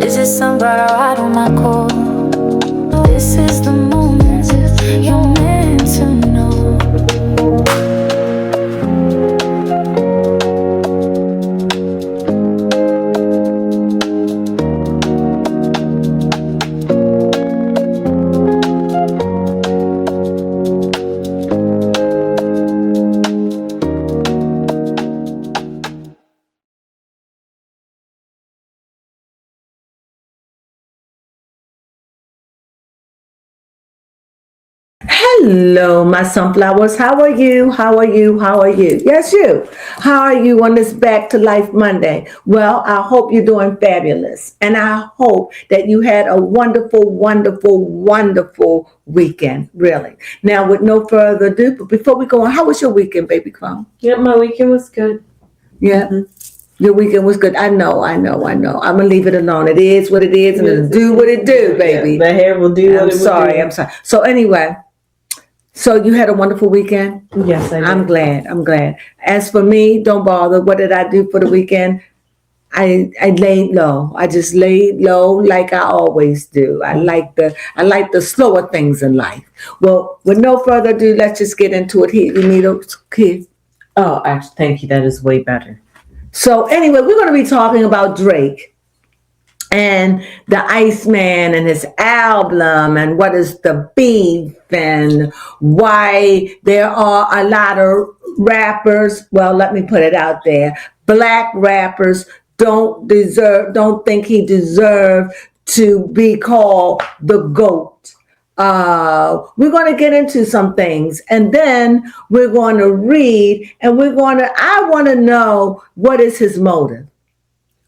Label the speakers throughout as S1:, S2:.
S1: Is it sun bright or out on my core? This is the moment you're meant to know.
S2: Hello, my sunflowers. How are you? How are you? How are you? Yes, you. How are you on this Back to Life Monday? Well, I hope you're doing fabulous. And I hope that you had a wonderful, wonderful, wonderful weekend, really. Now, with no further ado, but before we go on, how was your weekend, baby Crone?
S3: Yep, my weekend was good.
S2: Yeah. Your weekend was good. I know. I'm going to leave it alone. It is what it is, and it'll do what it do, baby.
S3: Yeah, the hair will do what it will do.
S2: I'm sorry. So anyway, so you had a wonderful weekend?
S3: Yes, I did.
S2: I'm glad. As for me, don't bother. What did I do for the weekend? I laid low. I just laid low like I always do. I like the slower things in life. Well, with no further ado, let's just get into it. Here, you need a kid.
S3: Oh, actually, thank you. That is way better.
S2: So anyway, we're going to be talking about Drake and the Iceman and his album and what is the beef and why there are a lot of rappers. Well, let me put it out there. Black rappers don't think he deserved to be called the GOAT. We're going to get into some things, and then we're going to read, and I want to know what is his motive.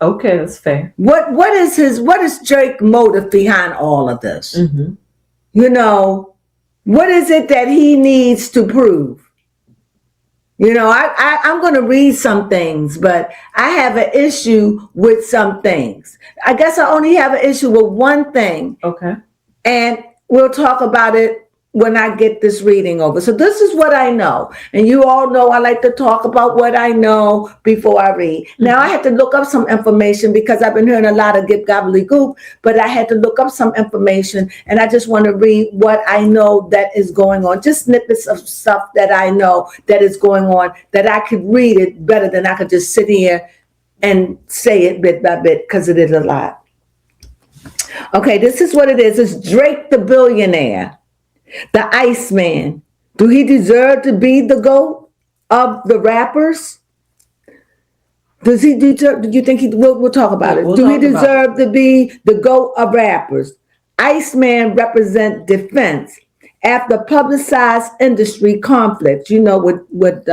S3: Okay, that's fair.
S2: What is Drake's motive behind all of this?
S3: Mm-hmm.
S2: You know, what is it that he needs to prove? You know, I'm going to read some things, but I have an issue with some things. I guess I only have an issue with one thing.
S3: Okay.
S2: And we'll talk about it when I get this reading over. So this is what I know. And you all know I like to talk about what I know before I read. Mm-hmm. Now I had to look up some information because I've been hearing a lot of gobbledygook, but I had to look up some information, and I just want to read what I know that is going on. Just snippets of stuff that I know that is going on, that I could read it better than I could just sit here and say it bit by bit, because it is a lot. Okay, this is what it is. It's Drake the billionaire. The Iceman. Do he deserve to be the GOAT of the rappers? Does he deserve? Do you think he? We'll talk about it. Do he deserve to be the GOAT of rappers? Iceman represent defense after publicized industry conflict. You know, with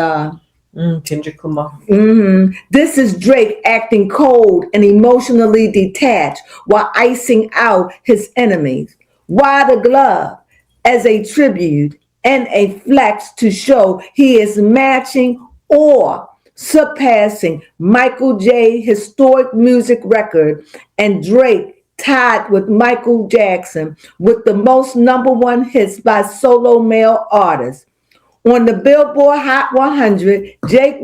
S3: Kendrick Lamar.
S2: Mm-hmm. This is Drake acting cold and emotionally detached while icing out his enemies. Why the glove? As a tribute and a flex to show he is matching or surpassing Michael J. historic music record, and Drake tied with Michael Jackson with the most number one hits by solo male artists. On the Billboard Hot 100, Drake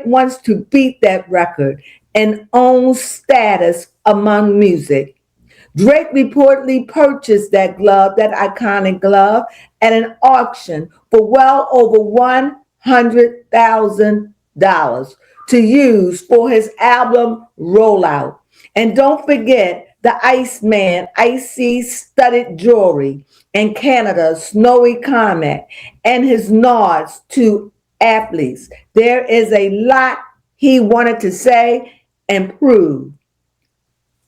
S2: wants to beat that record and own status among music. Drake reportedly purchased that iconic glove, at an auction for well over $100,000 to use for his album rollout. And don't forget the Iceman, icy studded jewelry, and Canada's snowy comet, and his nods to athletes. There is a lot he wanted to say and prove.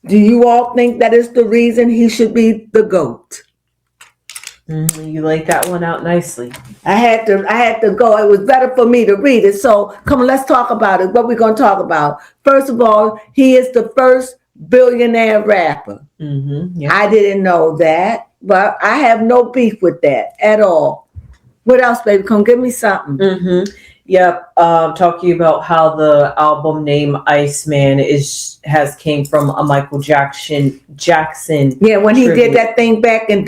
S2: Do you all think that is the reason he should be the GOAT?
S3: Mm-hmm. You laid that one out nicely.
S2: I had to go. It was better for me to read it. So come on, let's talk about it. What we're going to talk about. First of all, he is the first billionaire rapper.
S3: Mm-hmm. Yep.
S2: I didn't know that, but I have no beef with that at all. What else, baby? Come give me something.
S3: Mm-hmm. Yep. Talking about how the album name Iceman came from a Michael Jackson.
S2: Yeah, when he did that thing back and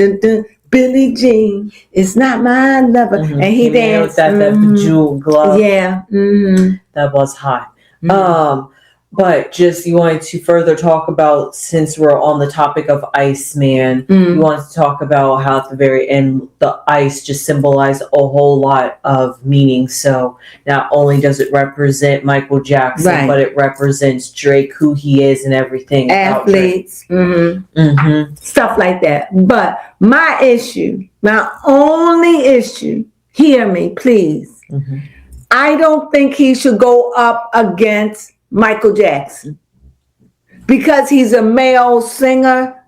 S2: Billie Jean is not my lover, and he danced
S3: that bejeweled glove.
S2: Yeah, mm-hmm.
S3: That was hot.
S2: Mm-hmm.
S3: But just you wanted to further talk about, since we're on the topic of Iceman, you wanted to talk about how at the very end the ice just symbolized a whole lot of meaning. So not only does it represent Michael Jackson,
S2: Right.
S3: but it represents Drake, who he is, and everything.
S2: Athletes, stuff like that. But my only issue, hear me, please. I don't think he should go up against Michael Jackson because he's a male singer.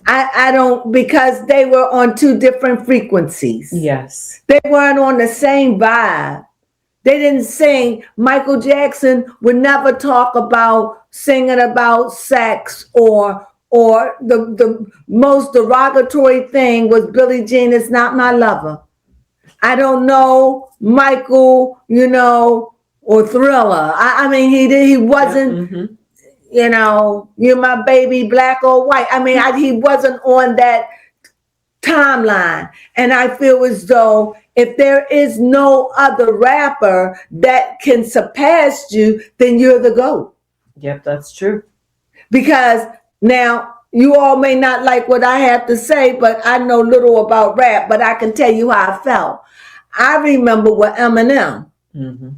S2: I don't, because they were on two different frequencies.
S3: Yes.
S2: They weren't on the same vibe. They didn't sing. Michael Jackson would never talk about singing about sex, or the most derogatory thing was Billie Jean is not my lover. I don't know Michael, or Thriller. I mean, he wasn't, you're my baby, black or white. I mean, he wasn't on that timeline. And I feel as though if there is no other rapper that can surpass you, then you're the GOAT.
S3: Yep, that's true.
S2: Because now, you all may not like what I have to say, but I know little about rap, but I can tell you how I felt. I remember with Eminem.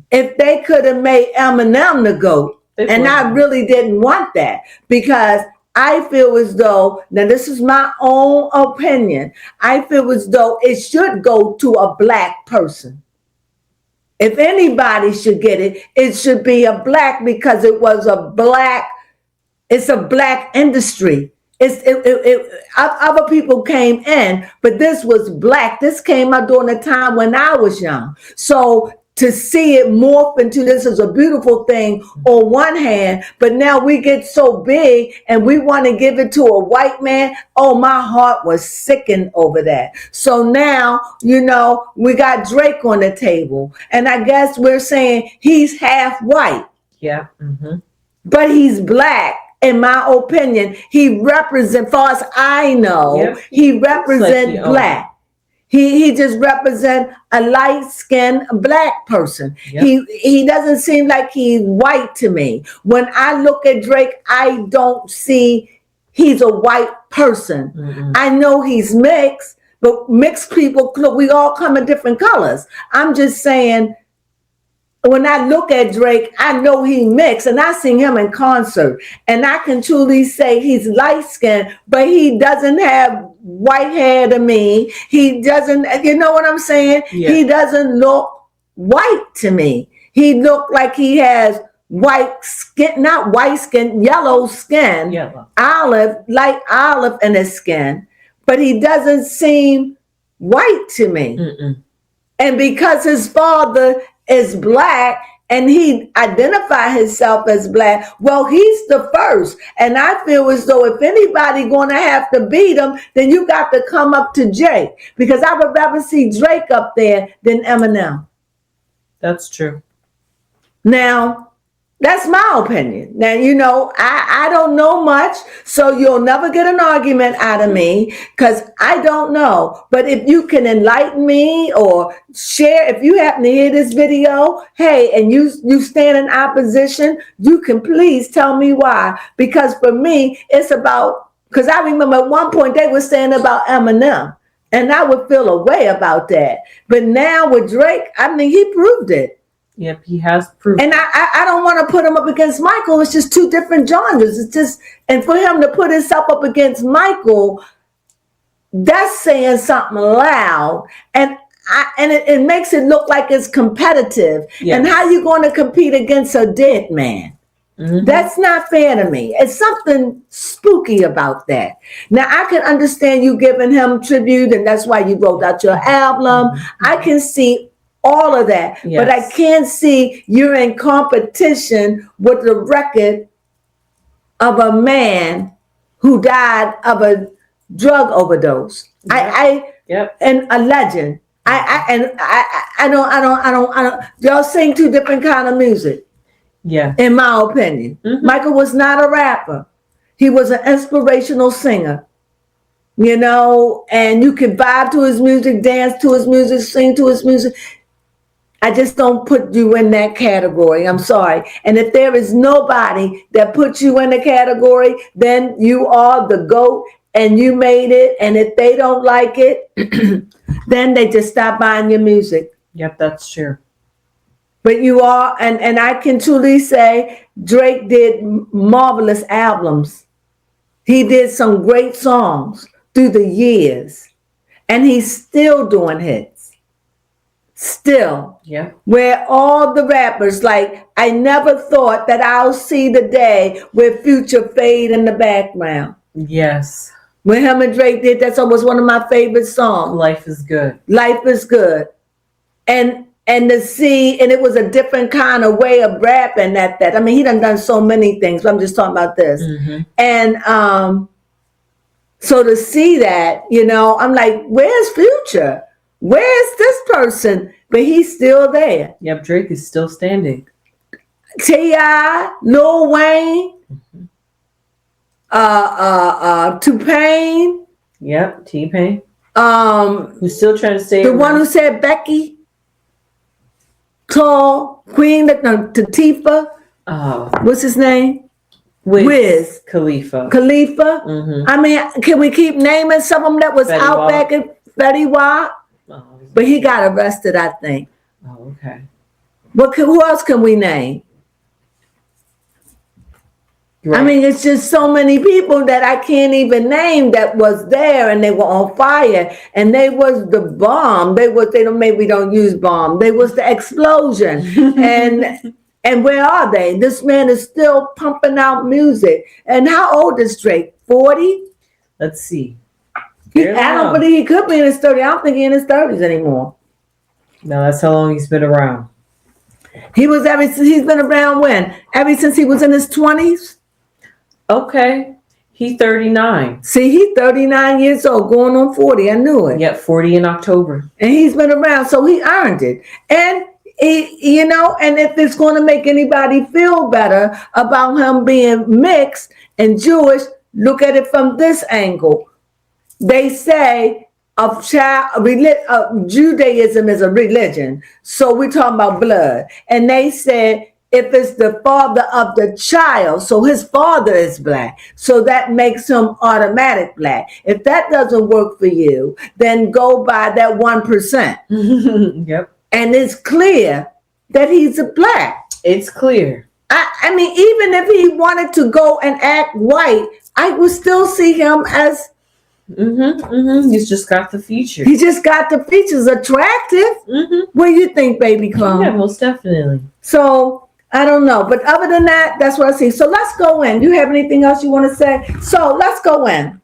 S2: If they could have made Eminem the GOAT, and I really didn't want that, because I feel as though, now this is my own opinion, I feel as though it should go to a black person. If anybody should get it, it should be a black, because it's a black industry. Other people came in, but this was black. This came out during a time when I was young. So to see it morph into this is a beautiful thing on one hand, but now we get so big and we want to give it to a white man. Oh, my heart was sickened over that. So now, we got Drake on the table, and I guess we're saying he's half white.
S3: Yeah.
S2: But he's black. In my opinion, he represents, far as I know, he represents black. He just represents a light-skinned black person. Yep. He doesn't seem like he's white to me. When I look at Drake, I don't see he's a white person. I know he's mixed, but mixed people, we all come in different colors. I'm just saying, when I look at Drake, I know he mixed, and I seen him in concert, and I can truly say he's light-skinned, but he doesn't have white hair to me. He doesn't, you know what I'm saying? Yeah. He doesn't look white to me. He looked like he has white skin, not white skin, yellow skin, light olive in his skin, but he doesn't seem white to me. And because his father is black and he identified himself as black, well, he's the first. And I feel as though if anybody going to have to beat him, then you got to come up to Drake, because I would rather see Drake up there than Eminem.
S3: That's true.
S2: Now, that's my opinion. Now, I don't know much, so you'll never get an argument out of me, because I don't know. But if you can enlighten me or share, if you happen to hear this video, hey, and you stand in opposition, you can please tell me why. Because for me, it's about, because I remember at one point they were saying about Eminem, and I would feel a way about that. But now with Drake, I mean, he proved it.
S3: Yep, he has proved.
S2: And I don't want to put him up against Michael. It's just two different genres. It's just, and for him to put himself up against Michael, that's saying something loud. And it makes it look like it's competitive. Yes. And how you going to compete against a dead man? That's not fair to me. It's something spooky about that. Now, I can understand you giving him tribute, and that's why you wrote out your album. I can see all of that, but I can't see you're in competition with the record of a man who died of a drug overdose. And a legend. I don't. Y'all sing two different kind of music. Yeah. In my opinion, Michael was not a rapper. He was an inspirational singer. And you can vibe to his music, dance to his music, sing to his music. I just don't put you in that category. I'm sorry. And if there is nobody that puts you in the category, then you are the GOAT and you made it. And if they don't like it, then they just stop buying your music.
S3: Yep, that's true.
S2: But you are, and I can truly say Drake did marvelous albums. He did some great songs through the years. And he's still doing hits. Still.
S3: Yeah.
S2: Where all the rappers, like, I never thought that I'll see the day where Future fade in the background.
S3: Yes.
S2: When him and Drake did that song was one of my favorite songs.
S3: Life is good.
S2: Life is good. And to see, and it was a different kind of way of rapping that I mean, he done so many things, but I'm just talking about this.
S3: Mm-hmm.
S2: And so to see that, you know, I'm like, where's Future? Where's this person? But he's still there.
S3: Yep, Drake is still standing.
S2: T.I., Lil Wayne, T-Pain.
S3: Yep, T-Pain. Who's still trying to stay
S2: The
S3: around.
S2: one who said Becky. Tall, Queen, Latifah. What's his name? Wiz
S3: Khalifa.
S2: Mm-hmm. I mean, can we keep naming some of them that was
S3: Fetty
S2: out
S3: Wap.
S2: back in Fetty Wap?
S3: Oh,
S2: But he got arrested, I think.
S3: oh, okay.
S2: Who else can we name?
S3: Right.
S2: I mean, it's just so many people that I can't even name that was there and they were on fire and they was the bomb. Maybe we don't use bomb. They was the explosion. and where are they? This man is still pumping out music. And how old is Drake? 40?
S3: Let's see.
S2: I don't believe he could be in his 30s. I don't think he's in his 30s anymore.
S3: No, that's how long he's been around.
S2: He's been around when? Ever since he was in his 20s?
S3: Okay. He's 39.
S2: See, he's 39 years old, going on 40. I knew it.
S3: Yep, 40 in October.
S2: And he's been around, so he earned it. And he, you know, and if it's going to make anybody feel better about him being mixed and Jewish, look at it from this angle. They say Judaism is a religion, so we're talking about blood. And they said, if it's the father of the child, so his father is black, so that makes him automatic black. If that doesn't work for you, then go by that 1%.
S3: Yep.
S2: And it's clear that he's a black.
S3: It's clear.
S2: I mean, even if he wanted to go and act white, I would still see him as...
S3: He's just got the features.
S2: He just got the features attractive. What do you think, baby Clone?
S3: Yeah, most definitely.
S2: So... I don't know. But other than that, that's what I see. So let's go in. Do you have anything else you want to say? So let's go in.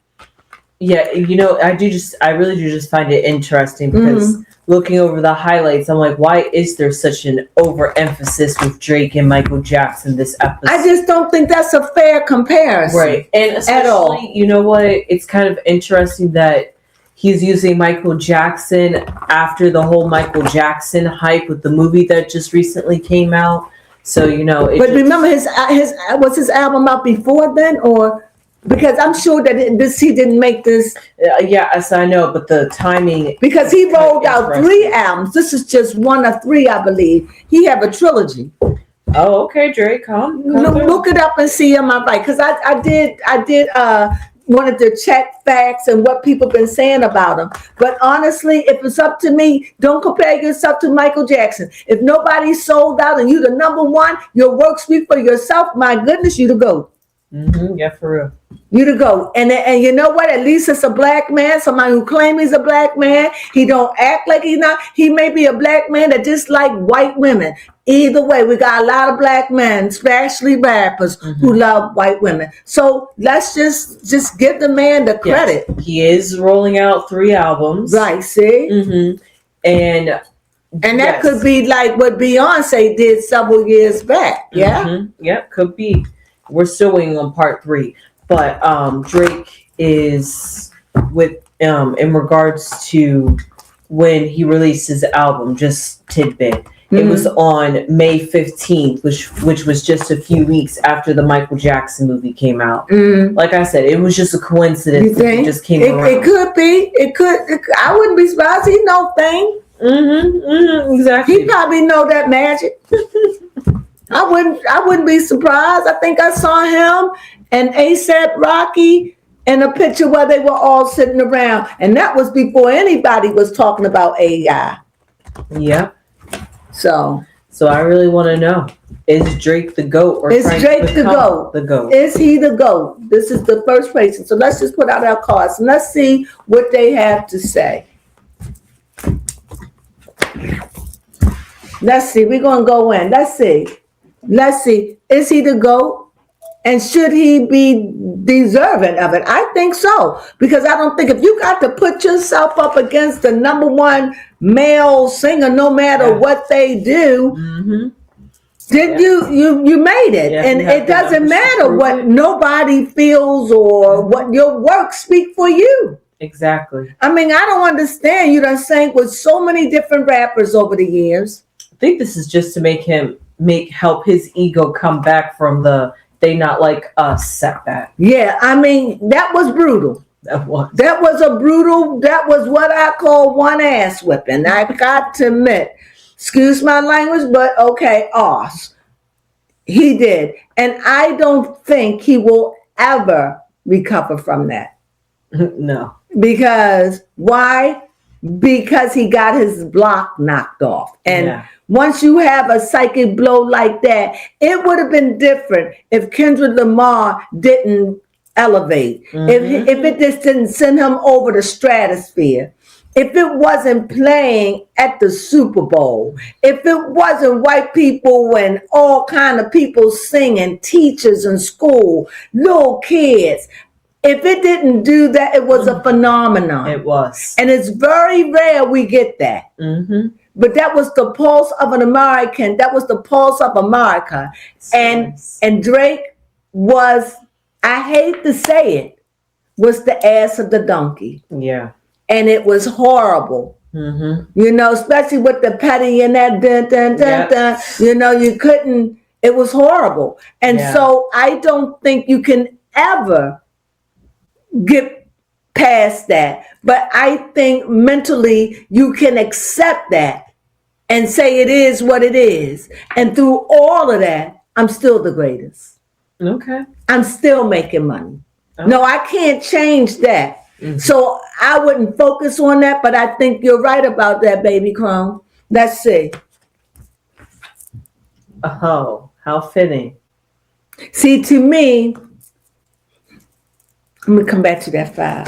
S3: Yeah, you know, I really do just find it interesting because looking over the highlights, I'm like, why is there such an overemphasis with Drake and Michael Jackson this episode?
S2: I just don't think that's a fair comparison.
S3: Right. And especially,
S2: at all.
S3: You know what? It's kind of interesting that he's using Michael Jackson after the whole Michael Jackson hype with the movie that just recently came out. So, you know,
S2: remember was his album out before then, or because I'm sure that he didn't make this.
S3: Yes, I know, but the timing,
S2: because he rolled out 3 albums. This is just one of 3, I believe. He have a trilogy.
S3: Oh, okay, Drake, come
S2: look it up and see am I right? Because I did wanted to check facts and what people been saying about him. But honestly, if it's up to me, don't compare yourself to Michael Jackson. If nobody's sold out and you the number one, your work speak for yourself. My goodness, you to go.
S3: Yeah, for real.
S2: You to go. And you know what? At least it's a black man, somebody who claims he's a black man. He don't act like he's not. He may be a black man that just like white women. Either way, we got a lot of black men, especially rappers, who love white women. So let's just give the man the credit.
S3: Yes, he is rolling out 3 albums.
S2: Right, see?
S3: And
S2: that could be like what Beyonce did several years back. Yeah?
S3: Yeah, could be. We're still waiting on part 3. But Drake is with in regards to when he released his album, just tidbit. It was on May 15th, which was just a few weeks after the Michael Jackson movie came out. Like I said, it was just a coincidence.
S2: You think?
S3: It just came around.
S2: It could be. It could. I wouldn't be surprised. He no thing.
S3: Exactly.
S2: He probably know that magic. I wouldn't be surprised. I think I saw him and ASAP Rocky in a picture where they were all sitting around, and that was before anybody was talking about AI.
S3: Yeah.
S2: So
S3: I really want to know: is Drake the GOAT, or
S2: is
S3: Frank
S2: Drake the GOAT?
S3: The GOAT.
S2: Is he the GOAT? This is the first person. So let's just put out our cards and let's see what they have to say. Let's see. We're gonna go in. Let's see. Is he the GOAT? And should he be deserving of it? I think so. Because I don't think if you got to put yourself up against the number one male singer, no matter what they do, then you made it. And it doesn't matter what nobody feels or what your work speak for you.
S3: Exactly.
S2: I mean, I don't understand. You done sang with so many different rappers over the years.
S3: I think this is just to help his ego come back from the "they not like us" setback.
S2: Yeah, I mean, that was brutal. That was that was what I call one ass whipping. I got to admit, excuse my language, but okay, arse. He did. And I don't think he will ever recover from that.
S3: No.
S2: Because why? Because he got his block knocked off. And once you have a psychic blow like that, it would have been different if Kendrick Lamar didn't elevate. If it just didn't send him over the stratosphere. If it wasn't playing at the Super Bowl. If it wasn't white people and all kind of people singing, teachers in school, little kids. If it didn't do that, it was a phenomenon.
S3: It was.
S2: And it's very rare we get that. But that was the pulse of an American. That was the pulse of America. And Drake was, I hate to say it, was the ass of the donkey.
S3: Yeah.
S2: And it was horrible. You know, especially with the petty and that dun, dun, dun, dun. You know, you couldn't, it was horrible. And so I don't think you can ever get past that. But I think mentally you can accept that and say it is what it is. And through all of that, I'm still the greatest.
S3: Okay.
S2: I'm still making money. No, I can't change that. So I wouldn't focus on that, but I think you're right about that, baby Crone. Let's see.
S3: Oh, how fitting.
S2: See, to me, I'm going to come back to that 5.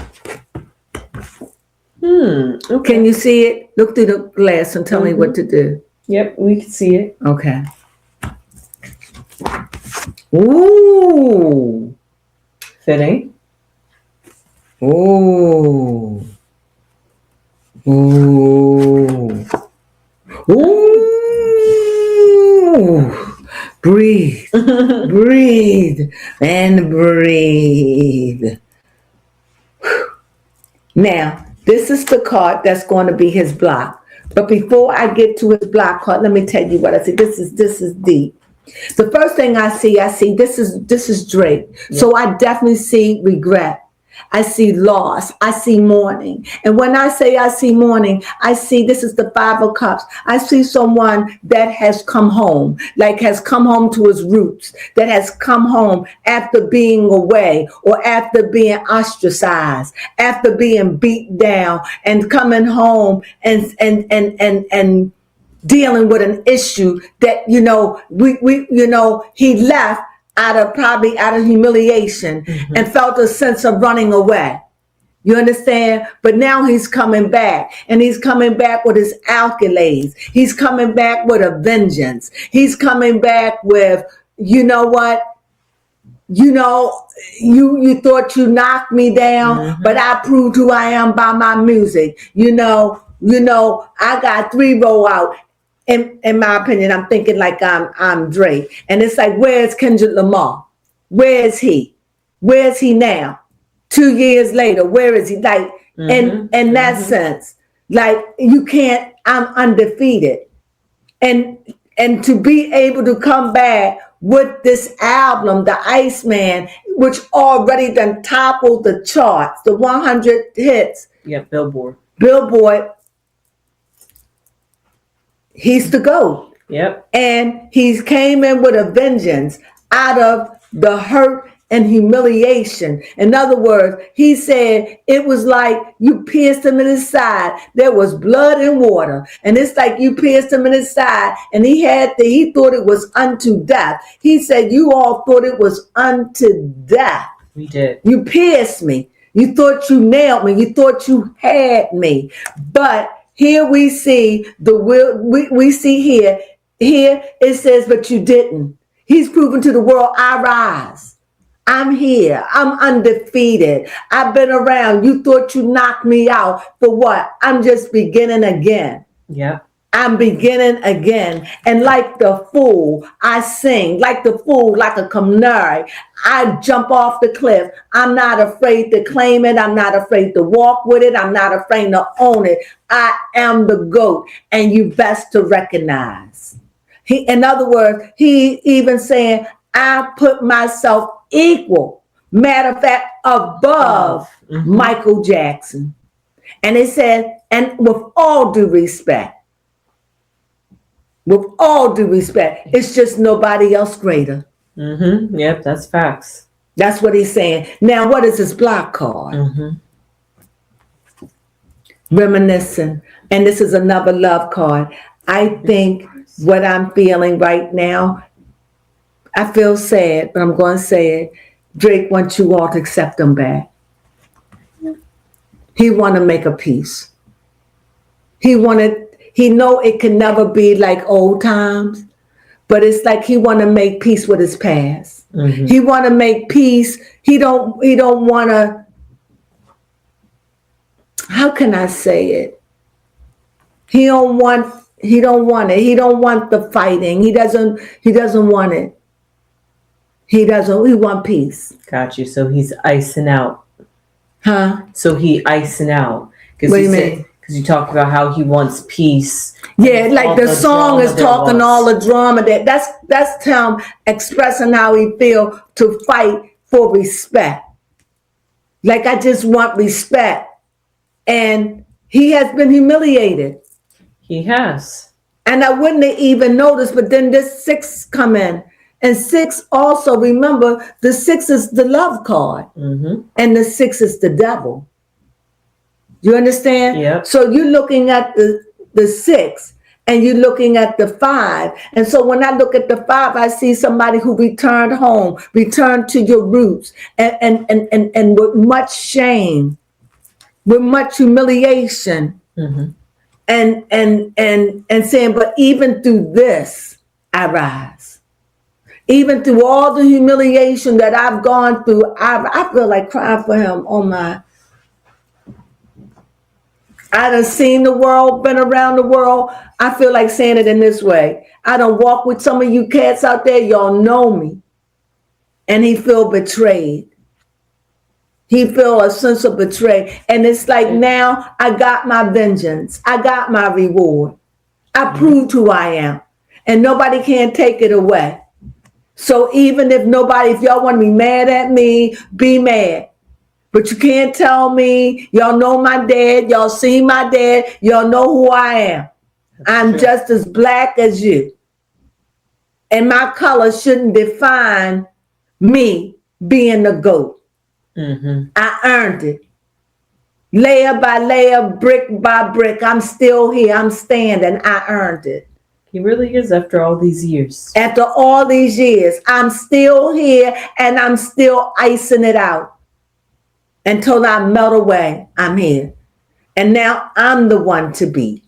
S3: Okay.
S2: Can you see it? Look through the glass and tell me what to do.
S3: Yep, we can see it.
S2: Okay. Ooh.
S3: Fitting.
S2: Ooh. Ooh. Ooh. Breathe. Breathe. And breathe. Now, this is the card that's going to be his block. But before I get to his block card, let me tell you what I see. This is deep. The first thing I see this is Drake. Yeah. So I definitely see regret. I see loss. I see mourning. And when I say I see mourning, I see this is the 5 of Cups. I see someone that has come home, like has come home to his roots, that has come home after being away or after being ostracized, after being beat down and coming home and dealing with an issue that, he left out of humiliation and felt a sense of running away. You understand? But now he's coming back, and he's coming back with his accolades. He's coming back with a vengeance. He's coming back with, you know what? You thought you knocked me down, but I proved who I am by my music. I got 3 roll out. In my opinion, I'm thinking like I'm Drake. And it's like, where's Kendrick Lamar? Where is he? Where's he now? 2 years later, where is he? Like, in that sense, like you can't, I'm undefeated. And to be able to come back with this album, The Iceman, which already done toppled the charts, the 100 hits.
S3: Yeah, Billboard.
S2: He's the GOAT.
S3: Yep.
S2: And he came in with a vengeance out of the hurt and humiliation. In other words, he said it was like you pierced him in his side. There was blood and water. And it's like you pierced him in his side, and he thought it was unto death. He said, you all thought it was unto death.
S3: We did.
S2: You pierced me. You thought you nailed me. You thought you had me. But here we see the will. We see here it says, but you didn't. He's proven to the world, I rise. I'm here. I'm undefeated. I've been around. You thought you knocked me out. For what? I'm just beginning again.
S3: Yep.
S2: I'm beginning again. And like the fool, I sing. Like the fool, like a canary, I jump off the cliff. I'm not afraid to claim it. I'm not afraid to walk with it. I'm not afraid to own it. I am the GOAT, and you best to recognize. In other words, he even saying, I put myself equal, matter of fact, above Michael Jackson. And it said, and with all due respect, it's just nobody else greater.
S3: Yep, that's facts.
S2: That's what he's saying. Now, what is his block card? Reminiscing. And this is another love card. I think what I'm feeling right now, I feel sad, but I'm going to say it. Drake wants you all to accept him back. He want to make a peace. He know it can never be like old times, but it's like he want to make peace with his past. He want to make peace. He don't want to, how can I say it? He don't want it. He don't want the fighting. He doesn't want it. He want peace.
S3: Got you. So he's icing out.
S2: Huh?
S3: So he icing out.
S2: What do you mean?
S3: Because you talked about how he wants peace.
S2: Yeah, like the song is talking all the drama that's him expressing how he feel to fight for respect. Like, I just want respect. And he has been humiliated.
S3: He has.
S2: And I wouldn't have even noticed, but then this 6 come in. And 6 also, remember, the 6 is the love card. And the 6 is the devil. You understand?
S3: Yeah.
S2: So you're looking at the 6 and you're looking at the 5. And so when I look at the 5, I see somebody who returned home, returned to your roots, and with much shame, with much humiliation, and saying, but even through this, I rise. Even through all the humiliation that I've gone through, I feel like crying for him. Oh my. I done seen the world, been around the world. I feel like saying it in this way. I done walk with some of you cats out there. Y'all know me. And he feel betrayed. He feel a sense of betrayal. And it's like, now I got my vengeance. I got my reward. I proved who I am. And nobody can take it away. So even if y'all want to be mad at me, be mad. But you can't tell me, y'all know my dad, y'all see my dad, y'all know who I am. I'm just as black as you. And my color shouldn't define me being the GOAT. I earned it. Layer by layer, brick by brick, I'm still here, I'm standing, I earned it.
S3: He really is after all these years.
S2: After all these years, I'm still here and I'm still icing it out. Until I melt away, I'm here. And now I'm the one to beat.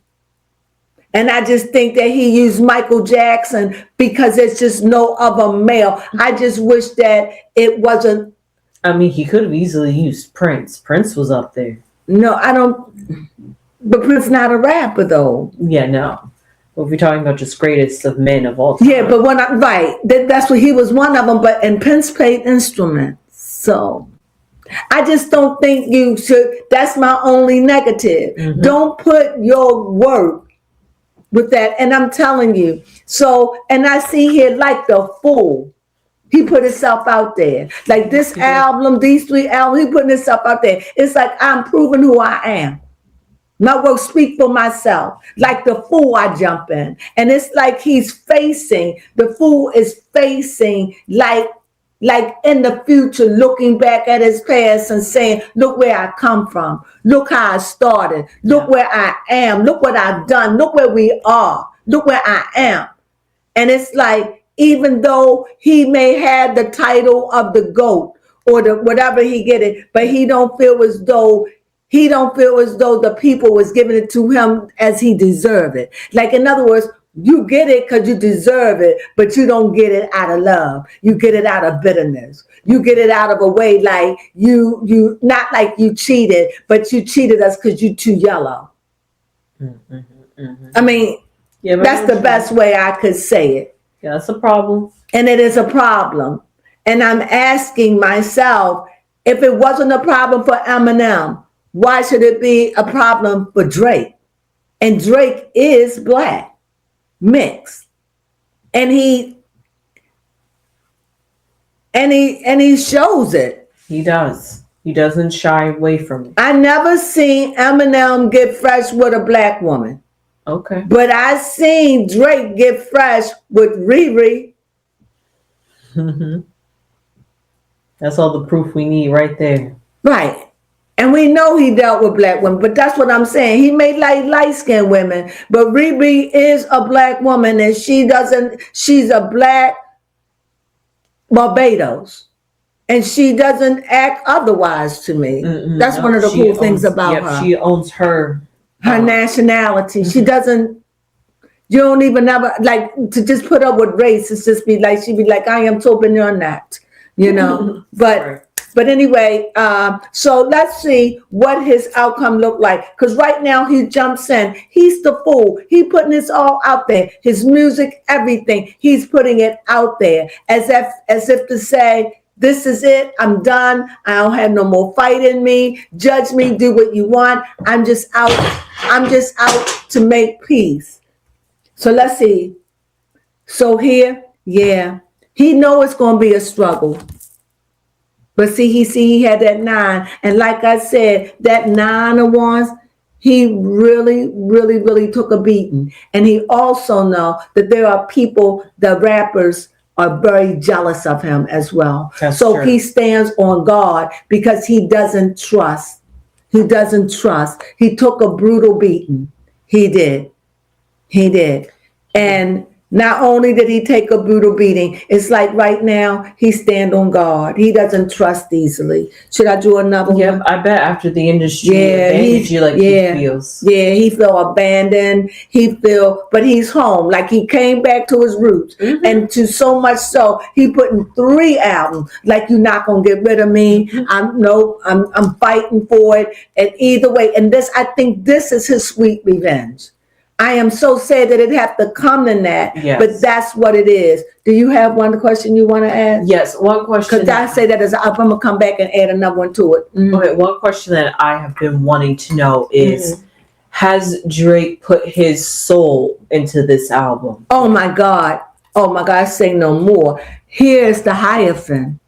S2: And I just think that he used Michael Jackson because there's just no other male. I just wish that it wasn't.
S3: I mean, he could have easily used Prince. Prince was up there.
S2: No, I don't. But Prince not a rapper, though.
S3: Yeah, no. But if we're talking about just greatest of men of all time.
S2: Yeah, but that's what he was one of them. And Prince played instruments. So I just don't think you should. That's my only negative. Don't put your work with that. And I'm telling you. So, and I see here like the fool. He put himself out there. Like this album, these 3 albums, he putting himself out there. It's like I'm proving who I am. My words speak for myself. Like the fool, I jump in. And it's like the fool is facing like in the future, looking back at his past and saying, look where I come from. Look how I started. Look where I am. Look what I've done. Look where we are. Look where I am. And it's like, even though he may have the title of the GOAT or the whatever he get it, but he don't feel as though the people was giving it to him as he deserved it. Like, in other words, you get it because you deserve it, but you don't get it out of love. You get it out of bitterness. You get it out of a way like you not like you cheated, but you cheated us because you too yellow. I mean, that's the best way I could say it.
S3: Yeah, that's a problem.
S2: And it is a problem. And I'm asking myself, if it wasn't a problem for Eminem, why should it be a problem for Drake? And Drake is black, mixed. And he shows it.
S3: He does. He doesn't shy away from it.
S2: I never seen Eminem get fresh with a black woman.
S3: Okay.
S2: But I seen Drake get fresh with Riri.
S3: That's all the proof we need right there. Right.
S2: And we know he dealt with black women, but that's what I'm saying. He may like light-skinned women, but Riri is a black woman, and she's a black Barbados. And she doesn't act otherwise to me. That's one of the cool things about her.
S3: She owns her
S2: nationality. She doesn't, you don't even ever, like, to just put up with race, it's just be like, she'd be like, I am so beyond that, you know? But anyway, so let's see what his outcome looked like. Because right now he jumps in. He's the fool. He putting this all out there. His music, everything. He's putting it out there as if to say, this is it. I'm done. I don't have no more fight in me. Judge me. Do what you want. I'm just out. I'm just out to make peace. So let's see. So here, yeah, he know it's going to be a struggle. But he had that 9. And like I said, that 9 of wands, he really, really, really took a beating. And he also know that there are people, the rappers, are very jealous of him as well. That's so true. He stands on guard because he doesn't trust. He doesn't trust. He took a brutal beating. He did. And not only did he take a brutal beating, it's like right now he stand on guard. He doesn't trust easily. Should I do another one?
S3: Yeah, I bet after the industry abandoned you like he feels.
S2: Yeah, he feel abandoned. But he's home. Like he came back to his roots. And to so much so, he put in 3 albums. Like, you're not gonna get rid of me. I'm fighting for it. And either way, and I think this is his sweet revenge. I am so sad that it have to come to that, but that's what it is. Do you have one question you want to ask?
S3: Yes, one question.
S2: Because I say that I'm going to come back and add another one to it.
S3: Okay, one question that I have been wanting to know is, has Drake put his soul into this album?
S2: Oh my God, say no more. Here's the Hierophant.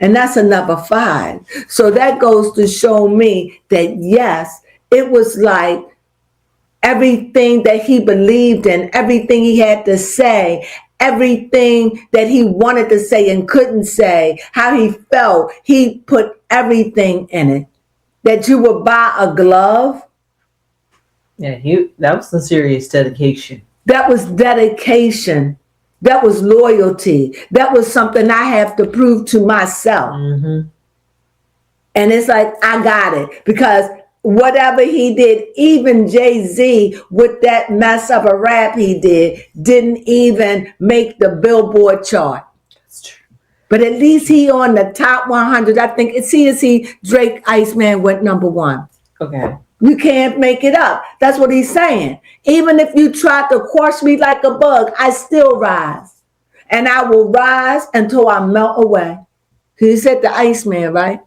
S2: And that's another 5. So that goes to show me that, yes, it was like, everything that he believed in, everything he had to say, everything that he wanted to say and couldn't say, how he felt, he put everything in it. That you would buy a glove.
S3: Yeah, that was a serious dedication.
S2: That was dedication. That was loyalty. That was something I have to prove to myself. And it's like, I got it. Because whatever he did, even Jay-Z with that mess of a rap he didn't even make the Billboard chart.
S3: That's true.
S2: But at least he on the top 100. I think it's Drake Iceman went number 1.
S3: Okay.
S2: You can't make it up. That's what he's saying. Even if you try to crush me like a bug, I still rise. And I will rise until I melt away. He said the Iceman, right?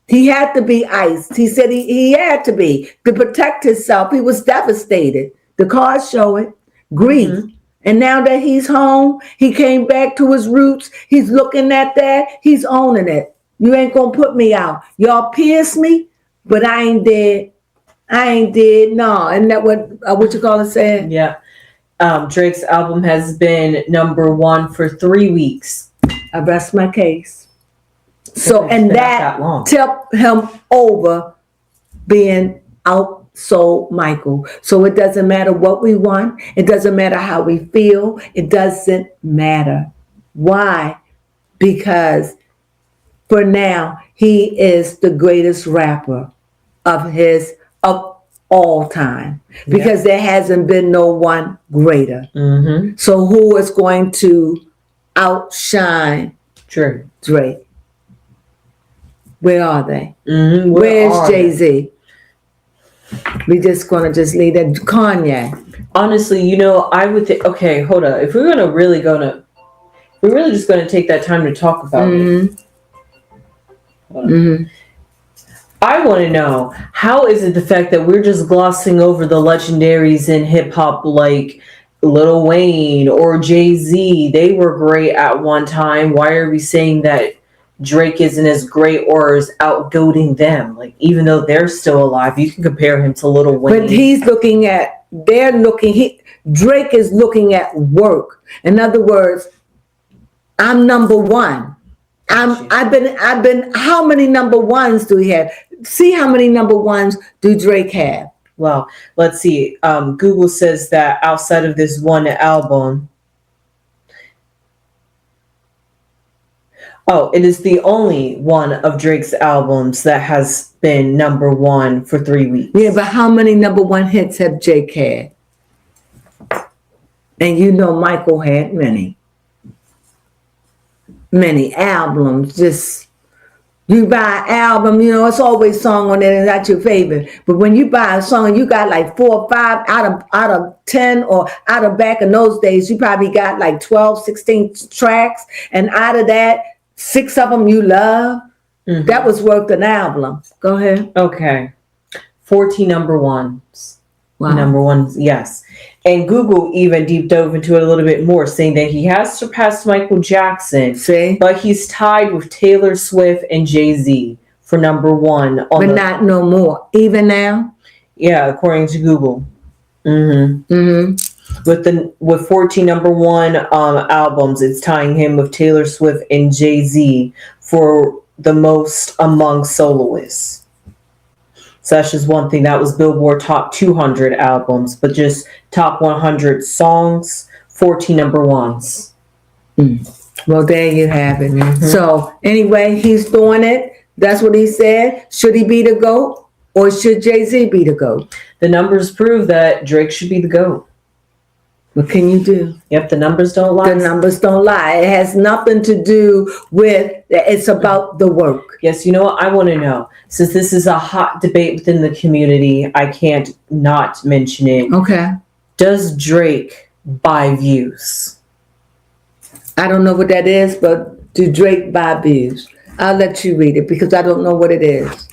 S2: He had to be iced. He said he had to be to protect himself. He was devastated. The cards show it. Grief. And now that he's home, he came back to his roots. He's looking at that. He's owning it. You ain't going to put me out. Y'all pierce me, but I ain't dead. I ain't did no. Isn't that what you call it said?
S3: Yeah. Drake's album has been number 1 for 3 weeks.
S2: I rest my case. So
S3: It's
S2: and
S3: been out
S2: that
S3: long.
S2: tipped him over being outsold Michael. So it doesn't matter what we want. It doesn't matter how we feel. It doesn't matter. Why? Because for now, he is the greatest rapper of all time. Because there hasn't been no one greater.
S3: Mm-hmm.
S2: So who is going to outshine
S3: True.
S2: Drake? Where are they?
S3: Mm-hmm.
S2: Where's Jay-Z? We just gonna leave that. Kanye.
S3: Honestly, I would think. Okay, hold up. If we're really just gonna take that time to talk about it.
S2: Mm-hmm.
S3: I want to know, how is it the fact that we're just glossing over the legendaries in hip hop like Lil Wayne or Jay-Z? They were great at one time. Why are we saying that Drake isn't as great or is outgoating them? Like, even though they're still alive, you can compare him to Lil Wayne.
S2: But Drake is looking at work. In other words, I'm number one. I've been, how many number ones do we have? See how many number ones do Drake have?
S3: Well, let's see. Google says that outside of this one album, it is the only one of Drake's albums that has been number 1 for 3 weeks.
S2: Yeah, but how many number one hits have Drake had? And Michael had many albums. Just, you buy an album, it's always song on it and that's your favorite. But when you buy a song, you got like 4 or 5 out of 10, or out of back in those days, you probably got like 12, 16 tracks. And out of that, 6 of them you love. Mm-hmm. That was worth an album. Go ahead.
S3: Okay. 14 number ones.
S2: Wow.
S3: Number ones, yes. And Google even deep dove into it a little bit more, saying that he has surpassed Michael Jackson.
S2: See?
S3: But he's tied with Taylor Swift and Jay-Z for number 1.
S2: Not no more. Even now?
S3: Yeah, according to Google. Mm-hmm.
S2: Mm-hmm.
S3: With 14 number 1 albums, it's tying him with Taylor Swift and Jay-Z for the most among soloists. So that's just one thing. That was Billboard Top 200 albums, but just top 100 songs, 14 number ones.
S2: Well, there you have it.
S3: Mm-hmm.
S2: So anyway, he's doing it. That's what he said. Should he be the GOAT, or should Jay-Z be the GOAT?
S3: The numbers prove that Drake should be the GOAT.
S2: What can you do?
S3: Yep, the numbers don't lie.
S2: The numbers don't lie. It has nothing to do with, it's about the work.
S3: Yes, you know what? I want to know. Since this is a hot debate within the community, I can't not mention it.
S2: Okay.
S3: Does Drake buy views?
S2: I don't know what that is, but do Drake buy views? I'll let you read it because I don't know what it is.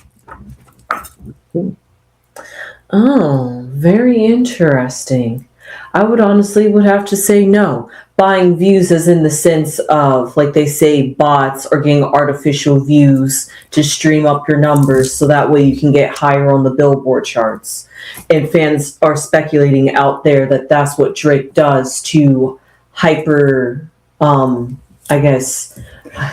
S3: Oh, very interesting. I would have to say no. Buying views as in the sense of, like they say, bots are getting artificial views to stream up your numbers so that way you can get higher on the Billboard charts. And fans are speculating out there that that's what Drake does to hyper, I guess.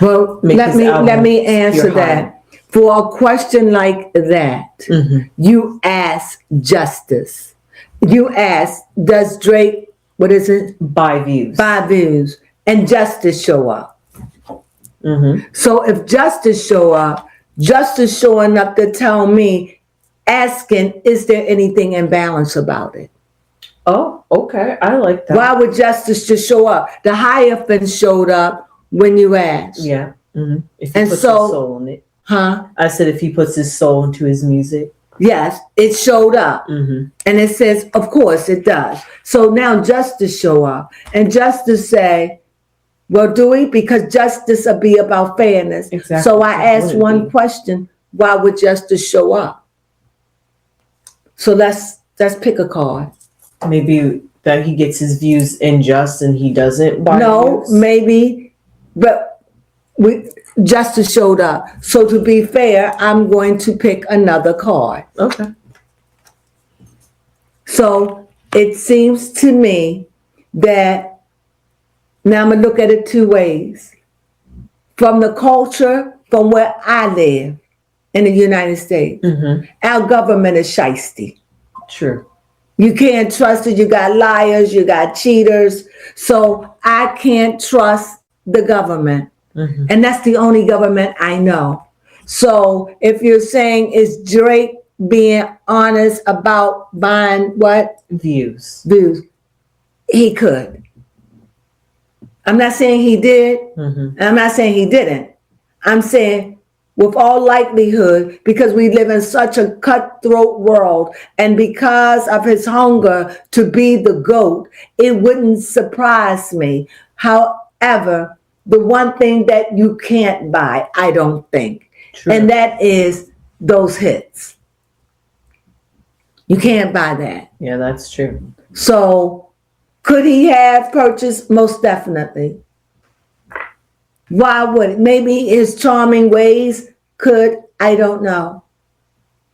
S2: Well, let me answer that. For a question like that, mm-hmm. You ask Justice. You ask, does Drake,
S3: buy views.
S2: Buy views. And Justice show up.
S3: Mm-hmm.
S2: So if Justice show up, Justice showing up to tell me, asking, is there anything imbalance about it?
S3: Oh, okay. I like that.
S2: Why would Justice just show up? The Hierophant showed up when you asked.
S3: Yeah. Mm-hmm. If he puts his soul in it.
S2: Huh?
S3: I said if he puts his soul into his music.
S2: Yes, it showed up.
S3: Mm-hmm.
S2: And it says, of course it does. So now Justice show up. And Justice say, well, do we? Because Justice will be about fairness.
S3: Exactly.
S2: So I asked one question, why would Justice show up? So let's pick a card.
S3: Maybe that he gets his views unjust and he doesn't buy views?
S2: Maybe. But Justice showed up. So to be fair, I'm going to pick another card.
S3: Okay.
S2: So it seems to me that now I'm going to look at it two ways. From the culture, from where I live in the United States, our government is shiesty.
S3: True.
S2: You can't trust it. You got liars, you got cheaters. So I can't trust the government. And that's the only government I know. So if you're saying, is Drake being honest about buying what?
S3: Views.
S2: He could. I'm not saying he did. And I'm not saying he didn't. I'm saying with all likelihood, because we live in such a cutthroat world, and because of his hunger to be the GOAT, it wouldn't surprise me. However, the one thing that you can't buy, I don't think, and that is those hits. You can't buy that.
S3: Yeah, that's true.
S2: So could he have purchased? Most definitely. Why would it? Maybe his charming ways could, I don't know.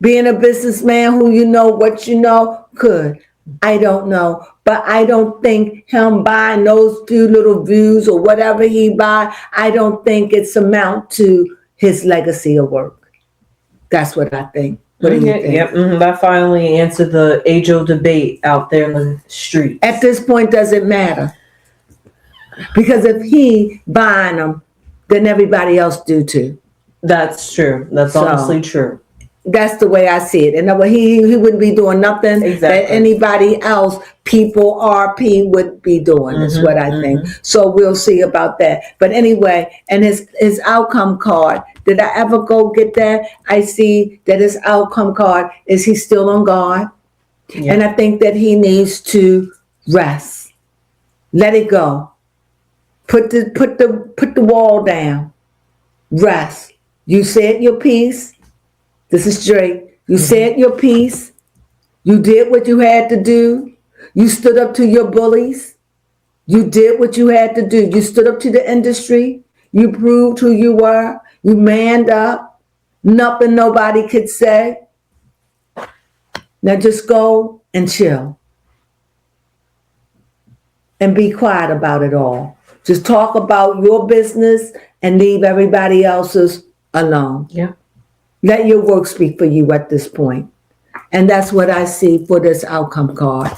S2: Being a businessman who you know what you know could, I don't know. But I don't think him buying those few little views or whatever he buy, I don't think it's amount to his legacy of work. That's what I think. What do you think?
S3: Yep, that finally answered the age-old debate out there in the street.
S2: At this point, does it matter? Because if he buying them, then everybody else do too.
S3: That's true. That's honestly true.
S2: That's the way I see it. And he wouldn't be doing nothing that anybody else, people RP, would be doing, is what I think. So we'll see about that. But anyway, and his outcome card, did I ever go get that? I see that his outcome card is he's still on guard. Yeah. And I think that he needs to rest. Let it go. Put the wall down. Rest. You said your piece. This is Drake. You said your piece. You did what you had to do. You stood up to your bullies. You did what you had to do. You stood up to the industry. You proved who you were. You manned up. Nothing nobody could say. Now just go and chill. And be quiet about it all. Just talk about your business and leave everybody else's alone. Yeah. Let your work speak for you at this point. And that's what I see for this outcome card.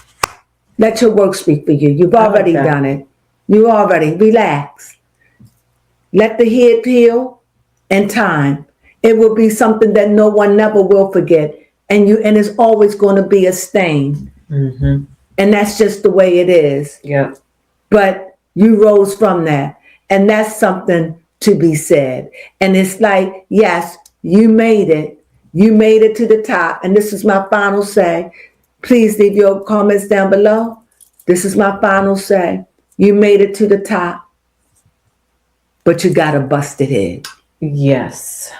S2: Let your work speak for you. You've already done it. You already relax. Let the head heal in time. It will be something that no one never will forget. And it's always going to be a stain. And that's just the way it is. Yeah. But you rose from that. And that's something to be said. And it's like, yes, you made it. You made it to the top. And this is my final say. Please leave your comments down below. This is my final say. You made it to the top. But you got a busted head. Yes.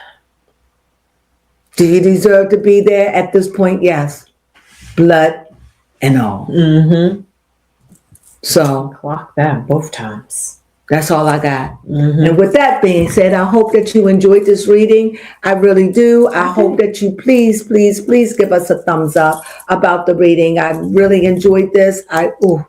S2: Do you deserve to be there at this point? Yes. Blood and all. So. Clock that both times. That's all I got. And with that being said, I hope that you enjoyed this reading. I really do. I hope that you please give us a thumbs up about the reading. I really enjoyed this. And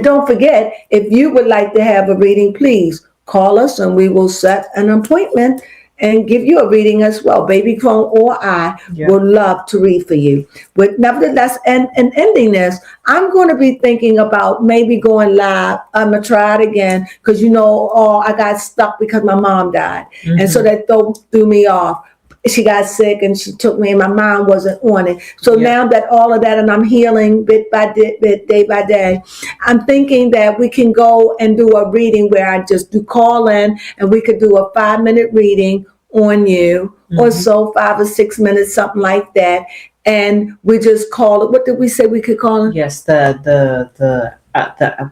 S2: don't forget, if you would like to have a reading, please call us and we will set an appointment and give you a reading as well. Baby Crone or I would love to read for you. But nevertheless, and ending this, I'm going to be thinking about maybe going live. I'm going to try it again because, I got stuck because my mom died. And so that threw me off. She got sick and she took me and my mind wasn't on it. So now that all of that and I'm healing bit by bit, day by day, I'm thinking that we can go and do a reading where I just do call in and we could do a 5-minute reading on you or so, 5 or 6 minutes, something like that. And we just call it, what did we say we could call it? Yes, the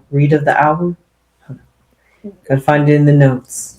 S2: read of the hour. Gotta find it in the notes.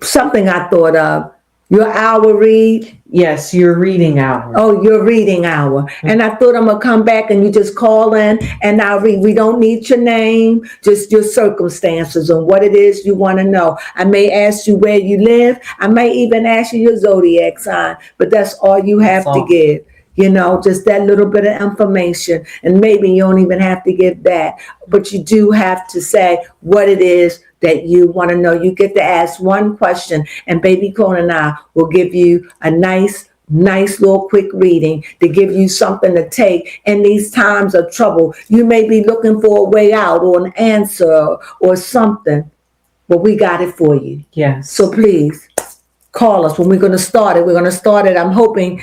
S2: Something I thought of. Your hour read? Yes, your reading hour. Oh, your reading hour. And I thought I'm going to come back and you just call in and I'll read. We don't need your name, just your circumstances and what it is you want to know. I may ask you where you live. I may even ask you your zodiac sign, but that's all you have to give. just that little bit of information. And maybe you don't even have to give that, but you do have to say what it is that you want to know. You get to ask one question, and Baby Crone and I will give you a nice little quick reading to give you something to take in these times of trouble. You may be looking for a way out or an answer or something, but we got it for you.
S3: Yes.
S2: So please call us when we're going to start it. We're going to start it. I'm hoping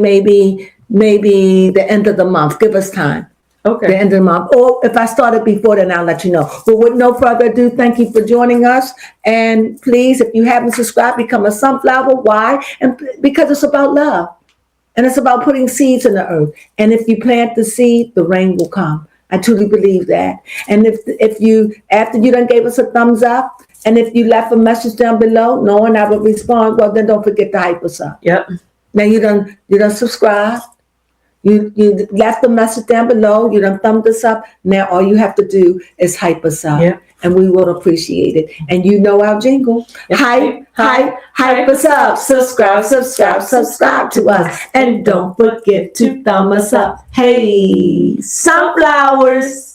S2: maybe the end of the month. Give us time.
S3: Okay.
S2: The end of the month. Or if I started before, then I'll let you know. But with no further ado, thank you for joining us. And please, if you haven't subscribed, become a sunflower. Why? And because it's about love. And it's about putting seeds in the earth. And if you plant the seed, the rain will come. I truly believe that. And if you, after you done gave us a thumbs up, and if you left a message down below, knowing I will respond, well, then don't forget to hype us up.
S3: Yep.
S2: Now you done subscribe. You left the message down below. You done thumbed us up. Now all you have to do is hype us up.
S3: Yep.
S2: And we will appreciate it. And you know our jingle.
S3: Yep.
S2: Hype us up. Subscribe to us. And don't forget to thumb us up. Hey, sunflowers.